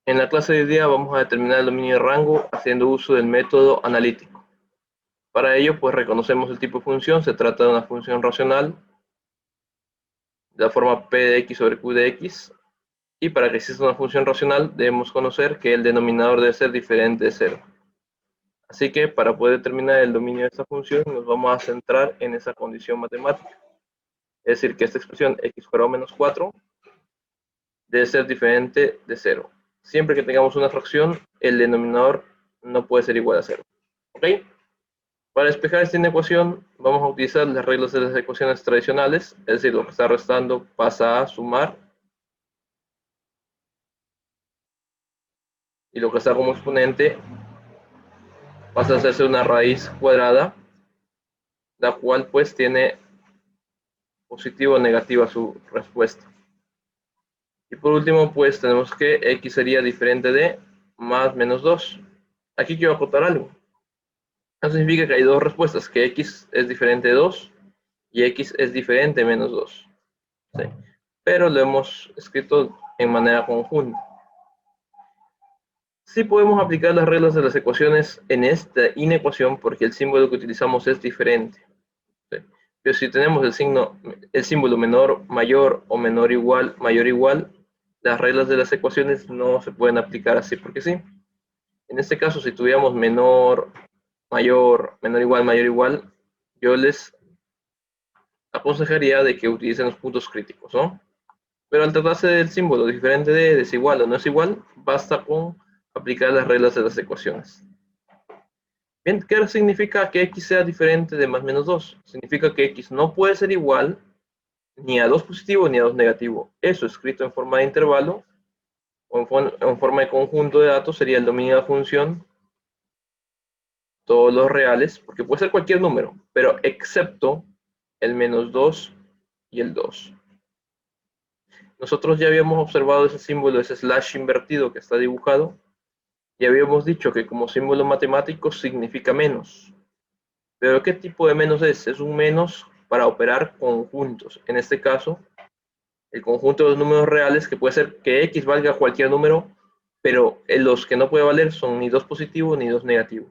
En la clase de hoy día vamos a determinar el dominio de rango haciendo uso del método analítico. Para ello, pues reconocemos el tipo de función. Se trata de una función racional de la forma p de x sobre q de x. Y para que exista una función racional, debemos conocer que el denominador debe ser diferente de 0. Así que para poder determinar el dominio de esta función, nos vamos a centrar en esa condición matemática. Es decir, que esta expresión x cuadrado menos 4 debe ser diferente de 0. Siempre que tengamos una fracción, el denominador no puede ser igual a 0. ¿Ok? Para despejar esta inecuación, vamos a utilizar las reglas de las ecuaciones tradicionales, es decir, lo que está restando pasa a sumar y lo que está como exponente pasa a hacerse una raíz cuadrada, la cual pues tiene positivo o negativa su respuesta. Y por último, pues tenemos que x sería diferente de más menos 2. Aquí quiero acotar algo. Eso significa que hay dos respuestas, que x es diferente de 2 y x es diferente de menos 2. ¿Sí? Pero lo hemos escrito en manera conjunta. Sí podemos aplicar las reglas de las ecuaciones en esta inecuación porque el símbolo que utilizamos es diferente. ¿Sí? Pero si tenemos el símbolo menor, mayor o menor igual, mayor igual, las reglas de las ecuaciones no se pueden aplicar así porque sí. En este caso, si tuviéramos menor, mayor, menor igual, mayor igual, yo les aconsejaría de que utilicen los puntos críticos, ¿no? Pero al tratarse del símbolo diferente de desigual o no es igual, basta con aplicar las reglas de las ecuaciones. Bien, ¿qué significa que x sea diferente de más menos 2? Significa que x no puede ser igual ni a 2 positivo ni a 2 negativo. Eso escrito en forma de intervalo o en forma de conjunto de datos sería el dominio de la función, todos los reales, porque puede ser cualquier número, pero excepto el menos 2 y el 2. Nosotros ya habíamos observado ese símbolo, ese slash invertido que está dibujado, y habíamos dicho que como símbolo matemático significa menos. Pero ¿qué tipo de menos es? Es un menos para operar conjuntos. En este caso, el conjunto de los números reales, que puede ser que x valga cualquier número, pero los que no puede valer son ni 2 positivo ni 2 negativo.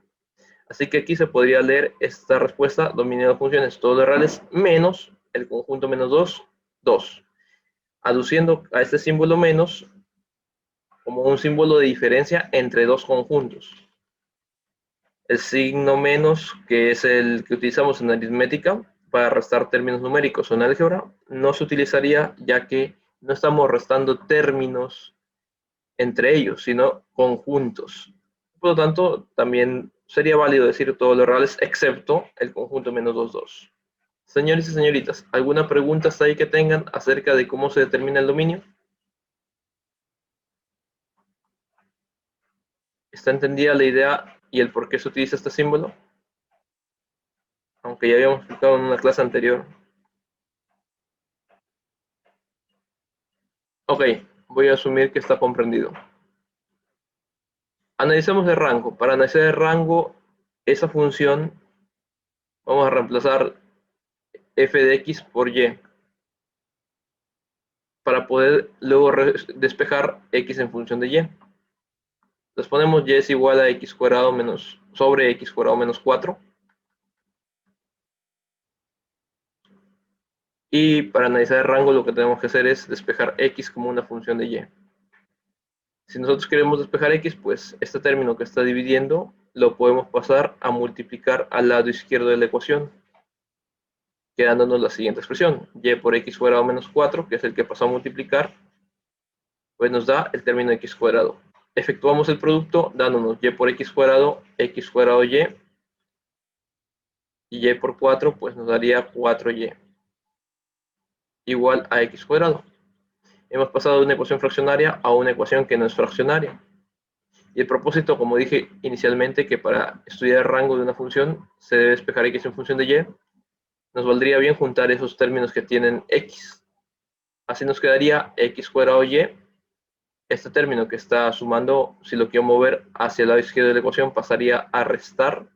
Así que aquí se podría leer esta respuesta, dominio de funciones todos los reales menos el conjunto menos 2, 2. Aduciendo a este símbolo menos como un símbolo de diferencia entre dos conjuntos. El signo menos, que es el que utilizamos en aritmética para restar términos numéricos o en álgebra, no se utilizaría ya que no estamos restando términos entre ellos, sino conjuntos. Por lo tanto, también sería válido decir todos los reales excepto el conjunto menos 2, 2. Señores y señoritas, ¿alguna pregunta hasta ahí que tengan acerca de cómo se determina el dominio? ¿Está entendida la idea y el por qué se utiliza este símbolo? Aunque ya habíamos explicado en una clase anterior. Ok, voy a asumir que está comprendido. Analicemos el rango. Para analizar el rango, esa función, vamos a reemplazar f de x por y para poder luego despejar x en función de y. Les ponemos y es igual a x cuadrado menos sobre x cuadrado menos 4. Y para analizar el rango lo que tenemos que hacer es despejar x como una función de y. Si nosotros queremos despejar x, pues este término que está dividiendo lo podemos pasar a multiplicar al lado izquierdo de la ecuación, quedándonos la siguiente expresión, y por x cuadrado menos 4, que es el que pasó a multiplicar, pues nos da el término x cuadrado. Efectuamos el producto dándonos y por x cuadrado y y por 4 pues nos daría 4y igual a x cuadrado. Hemos pasado de una ecuación fraccionaria a una ecuación que no es fraccionaria. Y el propósito, como dije inicialmente, que para estudiar el rango de una función se debe despejar x en función de y, nos valdría bien juntar esos términos que tienen x. Así nos quedaría x cuadrado y. Este término que está sumando, si lo quiero mover hacia el lado izquierdo de la ecuación, pasaría a restar.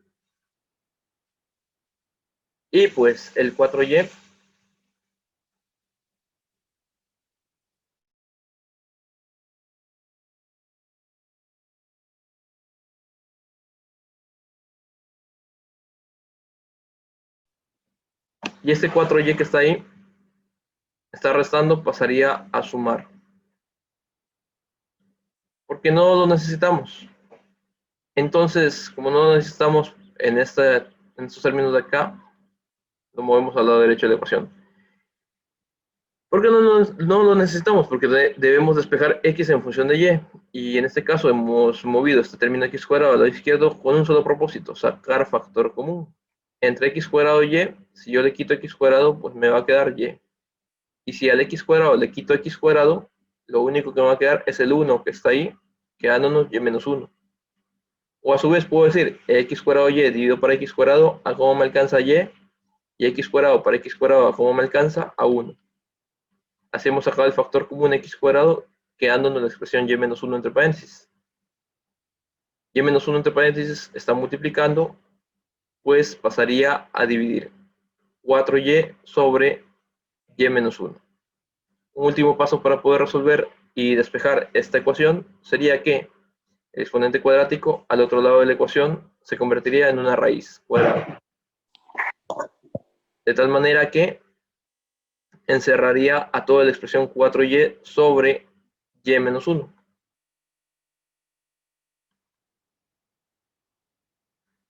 Y pues el 4y Y este 4y que está ahí, está restando, pasaría a sumar. Porque no lo necesitamos. Entonces, como no lo necesitamos en estos términos de acá, lo movemos al lado derecho de la ecuación. ¿Por qué no lo necesitamos? Porque debemos despejar x en función de y. Y en este caso hemos movido este término x cuadrado al lado izquierdo con un solo propósito, sacar factor común. Entre x cuadrado y y, si yo le quito x cuadrado, pues me va a quedar y. Y si al x cuadrado le quito x cuadrado, lo único que me va a quedar es el 1 que está ahí, quedándonos y menos 1. O a su vez puedo decir x cuadrado y dividido por x cuadrado, ¿a cómo me alcanza y x cuadrado para x cuadrado, ¿a cómo me alcanza? A 1. Así hemos sacado el factor común x cuadrado, quedándonos la expresión y menos 1 entre paréntesis. Y menos 1 entre paréntesis está multiplicando, pues pasaría a dividir 4y sobre y menos 1. Un último paso para poder resolver y despejar esta ecuación sería que el exponente cuadrático al otro lado de la ecuación se convertiría en una raíz cuadrada. De tal manera que encerraría a toda la expresión 4y sobre y menos 1.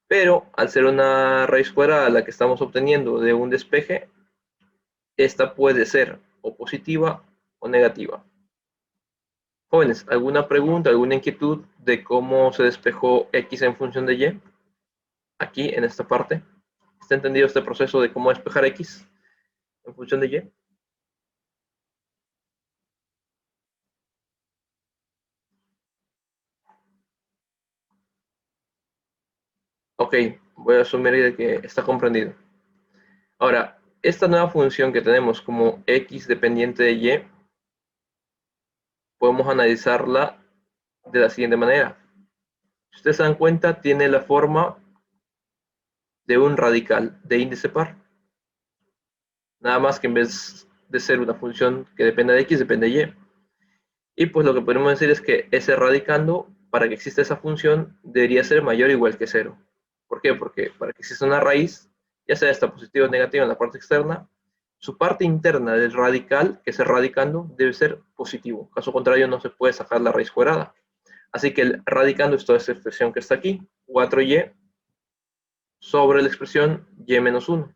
Pero al ser una raíz cuadrada la que estamos obteniendo de un despeje, esta puede ser o positiva o negativa. Jóvenes, ¿alguna pregunta, alguna inquietud de cómo se despejó x en función de y? Aquí, en esta parte. ¿Está entendido este proceso de cómo despejar x en función de y? Ok, voy a asumir de que está comprendido. Ahora, esta nueva función que tenemos como x dependiente de y, podemos analizarla de la siguiente manera. Si ustedes se dan cuenta, tiene la forma de un radical de índice par. Nada más que en vez de ser una función que dependa de x, depende de y. Y pues lo que podemos decir es que ese radicando, para que exista esa función, debería ser mayor o igual que 0. ¿Por qué? Porque para que exista una raíz, ya sea esta positiva o negativa en la parte externa, su parte interna del radical, que es el radicando, debe ser positivo. Caso contrario, no se puede sacar la raíz cuadrada. Así que el radicando es toda esta expresión que está aquí, 4y sobre la expresión y menos 1.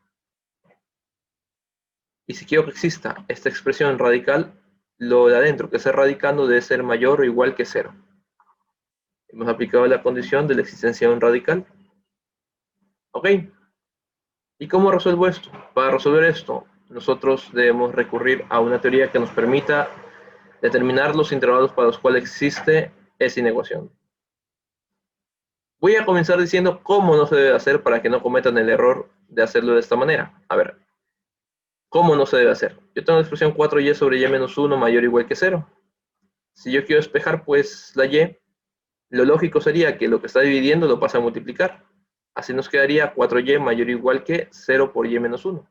Y si quiero que exista esta expresión radical, lo de adentro, que es el radicando, debe ser mayor o igual que 0. Hemos aplicado la condición de la existencia de un radical. ¿Ok? ¿Y cómo resuelvo esto? Para resolver esto, nosotros debemos recurrir a una teoría que nos permita determinar los intervalos para los cuales existe esa inecuación. Voy a comenzar diciendo cómo no se debe hacer para que no cometan el error de hacerlo de esta manera. A ver, ¿cómo no se debe hacer? Yo tengo la expresión 4y sobre y menos 1 mayor o igual que 0. Si yo quiero despejar pues la y, lo lógico sería que lo que está dividiendo lo pase a multiplicar. Así nos quedaría 4y mayor o igual que 0 por y menos 1.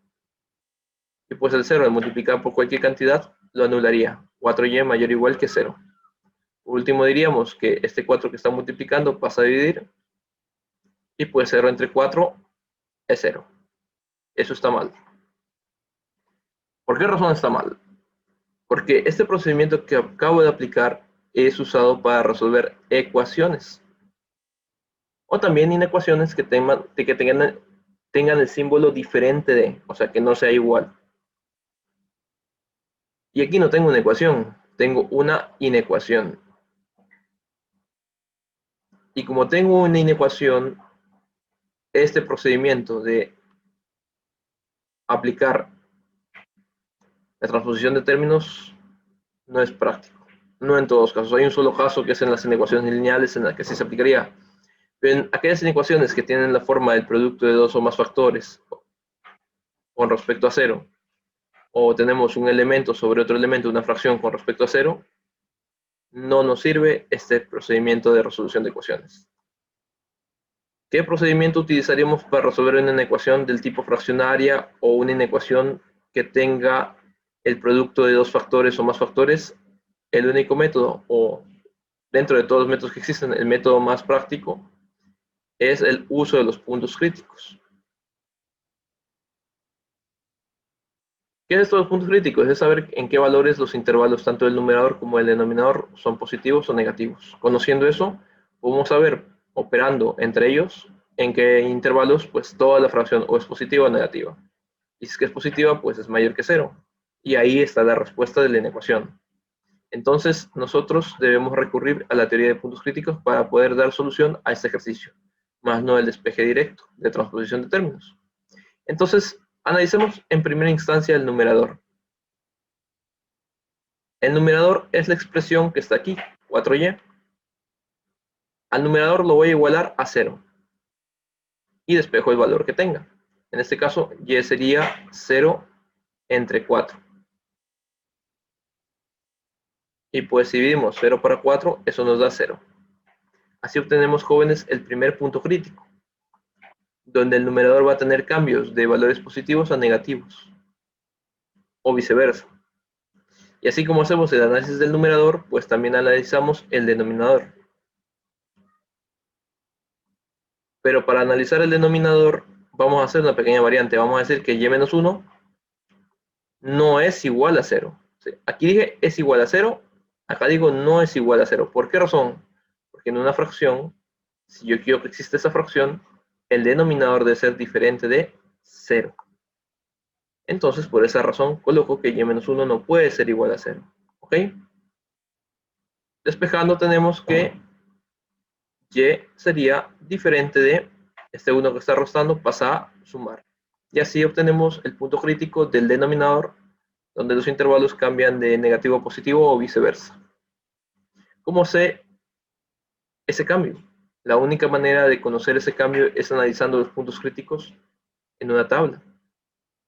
Y pues el 0 al multiplicar por cualquier cantidad lo anularía. 4y mayor o igual que 0. Por último diríamos que este 4 que está multiplicando pasa a dividir. Y pues 0 entre 4 es 0. Eso está mal. ¿Por qué razón está mal? Porque este procedimiento que acabo de aplicar es usado para resolver ecuaciones. O también inecuaciones que tengan el símbolo diferente de, o sea, que no sea igual. Y aquí no tengo una ecuación, tengo una inecuación. Y como tengo una inecuación, este procedimiento de aplicar la transposición de términos no es práctico. No en todos los casos. Hay un solo caso que es en las inecuaciones lineales en la que sí se aplicaría. Pero en aquellas inecuaciones que tienen la forma del producto de dos o más factores con respecto a 0, o tenemos un elemento sobre otro elemento, una fracción con respecto a 0, no nos sirve este procedimiento de resolución de ecuaciones. ¿Qué procedimiento utilizaríamos para resolver una inecuación del tipo fraccionaria o una inecuación que tenga el producto de dos factores o más factores? El único método, o dentro de todos los métodos que existen, el método más práctico es el uso de los puntos críticos. ¿Qué es esto de los puntos críticos? Es saber en qué valores los intervalos, tanto del numerador como del denominador, son positivos o negativos. Conociendo eso, podemos saber, operando entre ellos, en qué intervalos, pues toda la fracción o es positiva o negativa. Y si es que es positiva, pues es mayor que cero. Y ahí está la respuesta de la inecuación. Entonces, nosotros debemos recurrir a la teoría de puntos críticos para poder dar solución a este ejercicio, más no el despeje directo de transposición de términos. Entonces, analicemos en primera instancia el numerador. El numerador es la expresión que está aquí, 4y. Al numerador lo voy a igualar a 0 y despejo el valor que tenga. En este caso, y sería 0 entre 4. Y pues si dividimos 0 para 4, eso nos da 0. Así obtenemos, jóvenes, el primer punto crítico, donde el numerador va a tener cambios de valores positivos a negativos, o viceversa. Y así como hacemos el análisis del numerador, pues también analizamos el denominador. Pero para analizar el denominador, vamos a hacer una pequeña variante. Vamos a decir que y-1 no es igual a 0. Aquí dije es igual a 0, acá digo no es igual a 0. ¿Por qué razón? Porque en una fracción, si yo quiero que exista esa fracción, el denominador debe ser diferente de 0. Entonces, por esa razón, coloco que y-1 no puede ser igual a 0. ¿Ok? Despejando, tenemos que y sería diferente de este 1 que está restando, pasa a sumar. Y así obtenemos el punto crítico del denominador, donde los intervalos cambian de negativo a positivo o viceversa. ¿Cómo sé ese cambio? La única manera de conocer ese cambio es analizando los puntos críticos en una tabla,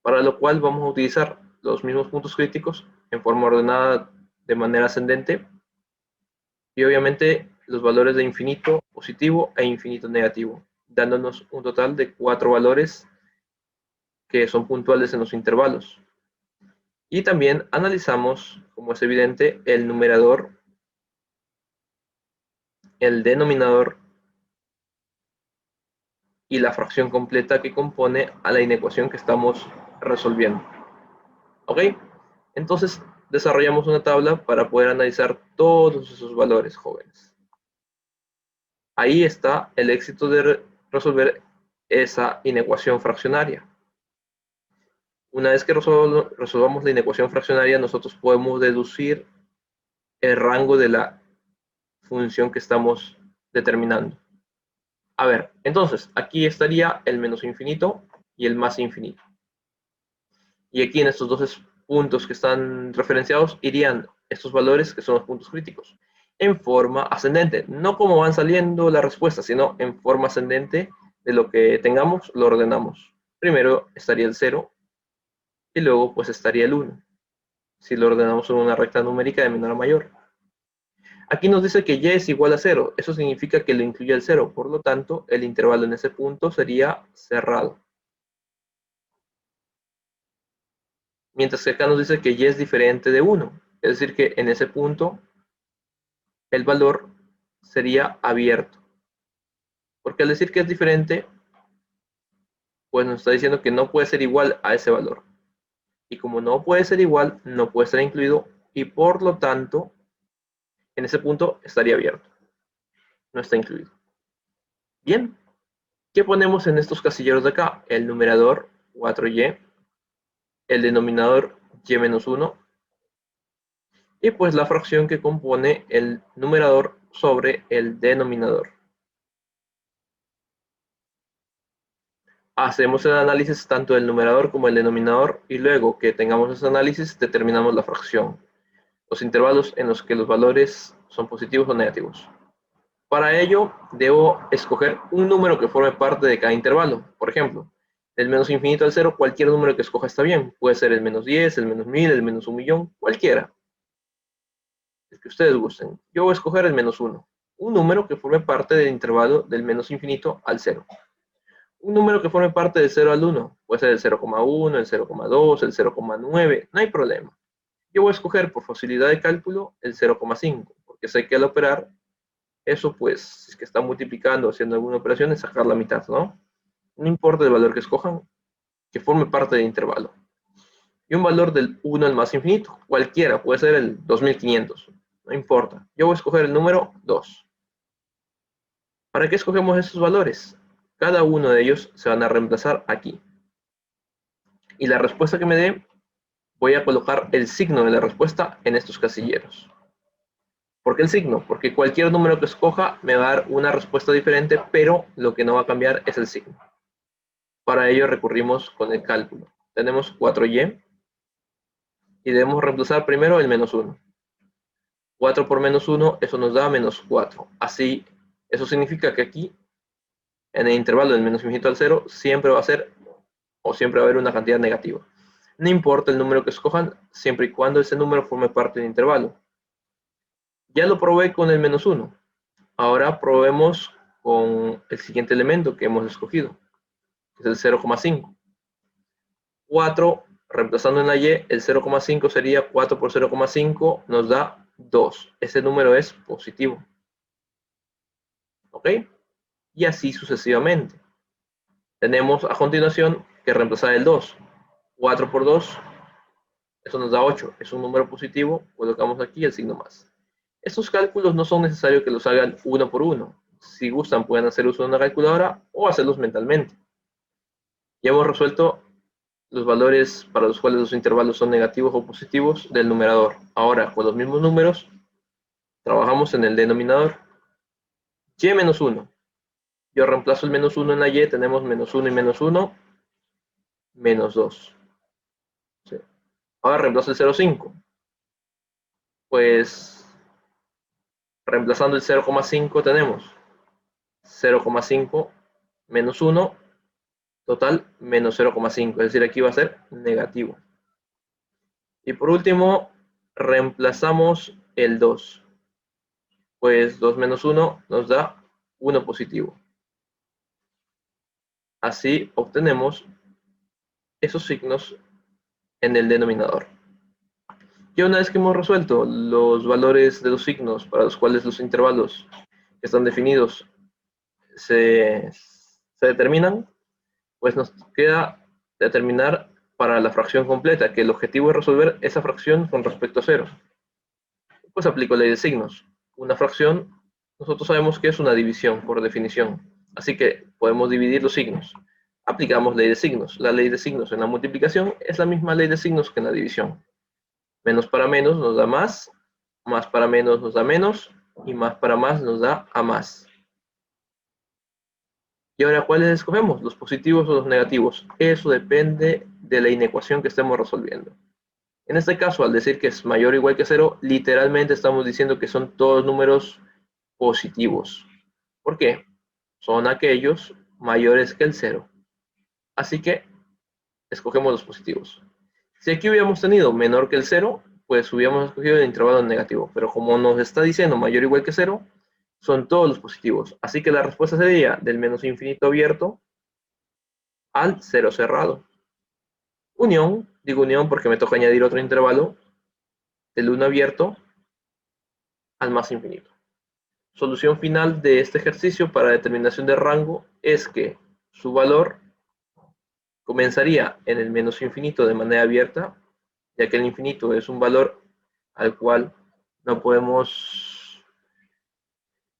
para lo cual vamos a utilizar los mismos puntos críticos en forma ordenada de manera ascendente y obviamente los valores de infinito positivo e infinito negativo, dándonos un total de 4 valores que son puntuales en los intervalos. Y también analizamos, como es evidente, el numerador, el denominador y la fracción completa que compone a la inecuación que estamos resolviendo. ¿Ok? Entonces, desarrollamos una tabla para poder analizar todos esos valores, jóvenes. Ahí está el éxito de resolver esa inecuación fraccionaria. Una vez que resolvamos la inecuación fraccionaria, nosotros podemos deducir el rango de la función que estamos determinando. A ver, entonces, aquí estaría el menos infinito y el más infinito. Y aquí en estos dos puntos que están referenciados irían estos valores que son los puntos críticos en forma ascendente, no como van saliendo las respuestas, sino en forma ascendente de lo que tengamos, lo ordenamos. Primero estaría el 0 y luego pues estaría el 1, si lo ordenamos en una recta numérica de menor a mayor. Aquí nos dice que y es igual a 0, eso significa que lo incluye el 0, por lo tanto el intervalo en ese punto sería cerrado. Mientras que acá nos dice que y es diferente de 1, es decir que en ese punto el valor sería abierto. Porque al decir que es diferente, pues nos está diciendo que no puede ser igual a ese valor. Y como no puede ser igual, no puede ser incluido y por lo tanto, en ese punto estaría abierto. No está incluido. Bien, ¿qué ponemos en estos casilleros de acá? El numerador 4y, el denominador y-1 y pues la fracción que compone el numerador sobre el denominador. Hacemos el análisis tanto del numerador como del denominador y luego que tengamos ese análisis determinamos la fracción, los intervalos en los que los valores son positivos o negativos. Para ello debo escoger un número que forme parte de cada intervalo. Por ejemplo, del menos infinito al 0, cualquier número que escoja está bien. Puede ser el menos 10, el menos 1000, el menos 1.000.000, cualquiera. El que ustedes gusten. Yo voy a escoger el menos 1. Un número que forme parte del intervalo del menos infinito al 0. Un número que forme parte del 0 al 1. Puede ser el 0,1, el 0,2, el 0,9. No hay problema. Yo voy a escoger por facilidad de cálculo el 0,5. Porque sé que al operar, eso pues, si es que está multiplicando, haciendo alguna operación, es sacar la mitad, ¿no? No importa el valor que escojan, que forme parte del intervalo. y un valor del 1 al más infinito. Cualquiera, puede ser el 2500, no importa. Yo voy a escoger el número 2. ¿Para qué escogemos estos valores? Cada uno de ellos se van a reemplazar aquí. Y la respuesta que me dé, voy a colocar el signo de la respuesta en estos casilleros. ¿Por qué el signo? Porque cualquier número que escoja me va a dar una respuesta diferente, pero lo que no va a cambiar es el signo. Para ello recurrimos con el cálculo. Tenemos 4y y debemos reemplazar primero el menos 1. 4 por menos 1, eso nos da menos 4. Así, eso significa que aquí, en el intervalo del menos infinito al 0, siempre va a ser, o siempre va a haber una cantidad negativa. No importa el número que escojan, siempre y cuando ese número forme parte del intervalo. Ya lo probé con el menos 1. Ahora probemos con el siguiente elemento que hemos escogido, que es el 0,5. 4, reemplazando en la y, el 0,5 sería 4 por 0,5, nos da 2. Ese número es positivo. ¿Ok? Y así sucesivamente. Tenemos a continuación que reemplazar el 2. 4 por 2, eso nos da 8. Es un número positivo, colocamos aquí el signo más. Estos cálculos no son necesarios que los hagan uno por uno. Si gustan, pueden hacer uso de una calculadora o hacerlos mentalmente. Ya hemos resuelto los valores para los cuales los intervalos son negativos o positivos del numerador. Ahora, con los mismos números, trabajamos en el denominador. Y menos 1. Yo reemplazo el menos 1 en la y, tenemos menos 1 y menos 1, menos 2. ¿Sí? Ahora reemplazo el 0,5. Pues reemplazando el 0,5 tenemos 0,5 menos 1, total menos 0,5. Es decir, aquí va a ser negativo. Y por último, reemplazamos el 2. Pues 2 menos 1 nos da 1 positivo. Así obtenemos esos signos en el denominador. Ya una vez que hemos resuelto los valores de los signos para los cuales los intervalos que están definidos se determinan, pues nos queda determinar para la fracción completa, que el objetivo es resolver esa fracción con respecto a 0. Pues aplico la ley de signos. Una fracción, nosotros sabemos que es una división por definición. Así que podemos dividir los signos. Aplicamos ley de signos. La ley de signos en la multiplicación es la misma ley de signos que en la división. Menos para menos nos da más para menos nos da menos, y más para más nos da a más. Y ahora, ¿cuáles escogemos? ¿Los positivos o los negativos? Eso depende de la inecuación que estemos resolviendo. En este caso, al decir que es mayor o igual que 0, literalmente estamos diciendo que son todos números positivos. ¿Por qué? Son aquellos mayores que el 0. Así que escogemos los positivos. Si aquí hubiéramos tenido menor que el 0, pues hubiéramos escogido el intervalo negativo. Pero como nos está diciendo mayor o igual que 0, son todos los positivos. Así que la respuesta sería del menos infinito abierto al 0 cerrado. Unión, digo unión porque me toca añadir otro intervalo, del 1 abierto al más infinito. Solución final de este ejercicio para determinación de rango es que su valor comenzaría en el menos infinito de manera abierta, ya que el infinito es un valor al cual no podemos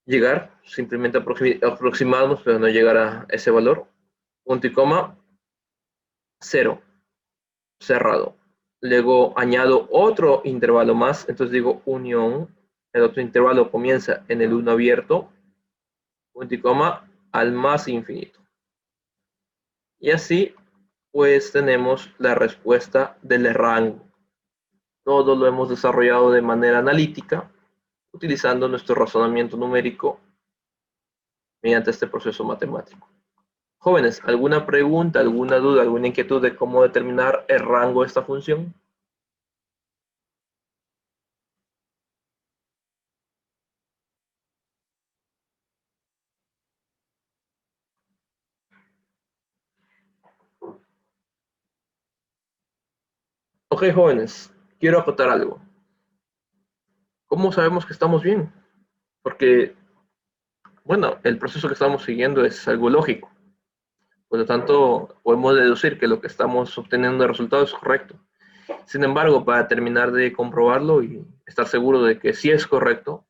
llegar, simplemente aproximarnos, pero no llegar a ese valor. Punto y coma, 0, cerrado. Luego añado otro intervalo más, entonces digo unión. El otro intervalo comienza en el 1 abierto, punto y coma, al más infinito. Y así, pues tenemos la respuesta del rango. Todo lo hemos desarrollado de manera analítica, utilizando nuestro razonamiento numérico mediante este proceso matemático. Jóvenes, ¿alguna pregunta, alguna duda, alguna inquietud de cómo determinar el rango de esta función? Ok, jóvenes, quiero acotar algo. ¿Cómo sabemos que estamos bien? Porque, bueno, el proceso que estamos siguiendo es algo lógico. Por lo tanto, podemos deducir que lo que estamos obteniendo de resultado es correcto. Sin embargo, para terminar de comprobarlo y estar seguro de que sí es correcto,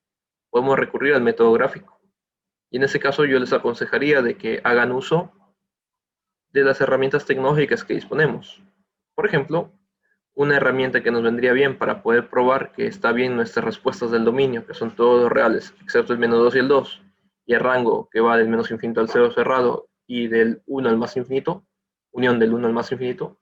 podemos recurrir al método gráfico. Y en ese caso yo les aconsejaría de que hagan uso de las herramientas tecnológicas que disponemos. Por ejemplo, una herramienta que nos vendría bien para poder probar que está bien nuestras respuestas del dominio, que son todos reales, excepto el menos 2 y el 2, y el rango que va del menos infinito al cero cerrado y del 1 al más infinito, unión del 1 al más infinito,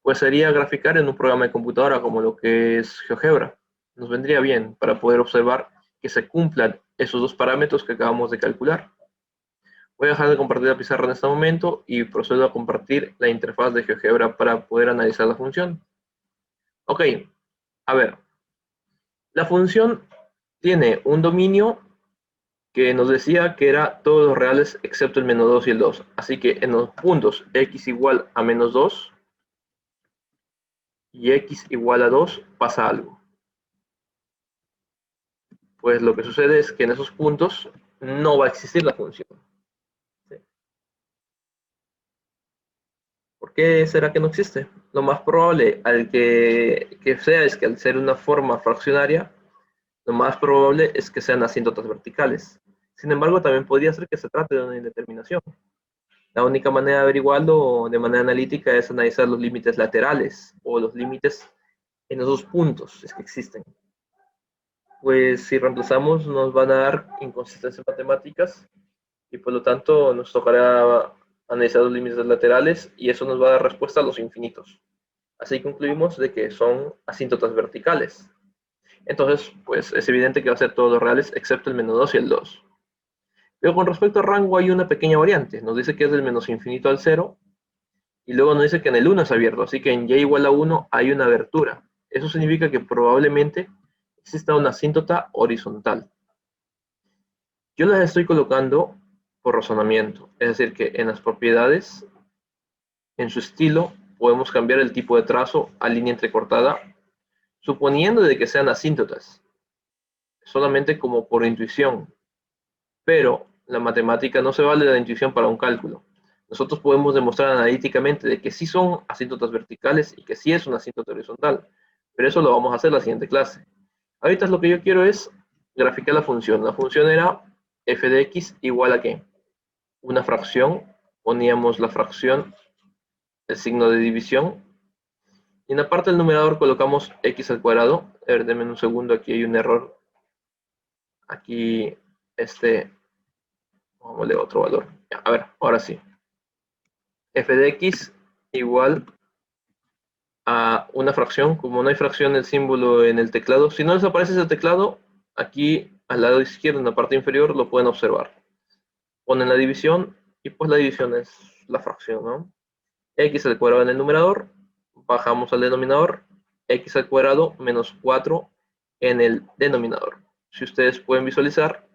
pues sería graficar en un programa de computadora como lo que es GeoGebra. Nos vendría bien para poder observar que se cumplan esos dos parámetros que acabamos de calcular. Voy a dejar de compartir la pizarra en este momento y procedo a compartir la interfaz de GeoGebra para poder analizar la función. Ok, a ver, la función tiene un dominio que nos decía que era todos los reales excepto el menos 2 y el 2. Así que en los puntos x igual a menos 2 y x igual a 2 pasa algo. Pues lo que sucede es que en esos puntos no va a existir la función. ¿Sí? ¿Por qué será que no existe? Lo más probable que sea es que al ser una forma fraccionaria, lo más probable es que sean asíntotas verticales. Sin embargo, también podría ser que se trate de una indeterminación. La única manera de averiguarlo de manera analítica es analizar los límites laterales o los límites en esos puntos, si es que existen. Pues si reemplazamos nos van a dar inconsistencias matemáticas y por lo tanto nos tocará analizar los límites laterales y eso nos va a dar respuesta a los infinitos. Así concluimos de que son asíntotas verticales. Entonces, pues es evidente que va a ser todos los reales excepto el menos 2 y el 2. Pero con respecto al rango hay una pequeña variante. Nos dice que es del menos infinito al 0 y luego nos dice que en el 1 es abierto. Así que en y igual a 1 hay una abertura. Eso significa que probablemente exista una asíntota horizontal. Yo las estoy colocando por razonamiento. Es decir, que en las propiedades, en su estilo, podemos cambiar el tipo de trazo a línea entrecortada, suponiendo de que sean asíntotas. Solamente como por intuición. Pero la matemática no se vale de la intuición para un cálculo. Nosotros podemos demostrar analíticamente de que sí son asíntotas verticales y que sí es una asíntota horizontal. Pero eso lo vamos a hacer en la siguiente clase. Ahorita lo que yo quiero es graficar la función. La función era f de x igual a ¿qué? Una fracción. Poníamos la fracción, el signo de división. Y en la parte del numerador colocamos x al cuadrado. A ver, denme un segundo, aquí hay un error. Aquí, vamos a darle otro valor. Ya, a ver, ahora sí. F de x igual a una fracción. Como no hay fracción el símbolo en el teclado, si no les aparece ese teclado, aquí al lado izquierdo en la parte inferior lo pueden observar. Ponen la división y pues la división es la fracción, ¿no? X al cuadrado en el numerador, bajamos al denominador, x al cuadrado menos 4 en el denominador. Si ustedes pueden visualizar,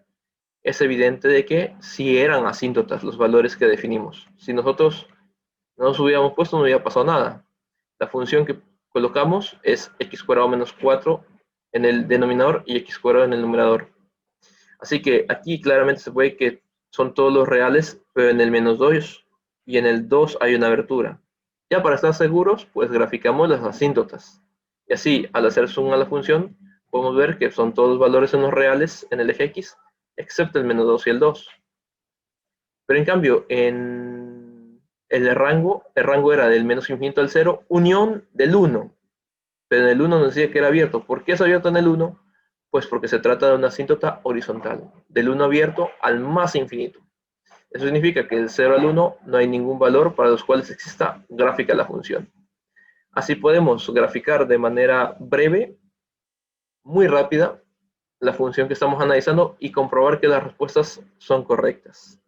es evidente de que sí eran asíntotas los valores que definimos. Si nosotros no nos hubiéramos puesto, no hubiera pasado nada. La función que colocamos es x cuadrado menos 4 en el denominador y x cuadrado en el numerador. Así que aquí claramente se puede que son todos los reales, pero en el menos 2 y en el 2 hay una abertura. Ya para estar seguros, pues graficamos las asíntotas. Y así, al hacer zoom a la función, podemos ver que son todos los valores en los reales en el eje X, excepto el menos 2 y el 2. Pero en cambio, en el rango era del menos infinito al 0, unión del 1. Pero en el 1 nos decía que era abierto. ¿Por qué es abierto en el 1? Pues porque se trata de una asíntota horizontal, del 1 abierto al más infinito. Eso significa que del 0 al 1 no hay ningún valor para los cuales exista gráfica la función. Así podemos graficar de manera breve, muy rápida, la función que estamos analizando y comprobar que las respuestas son correctas.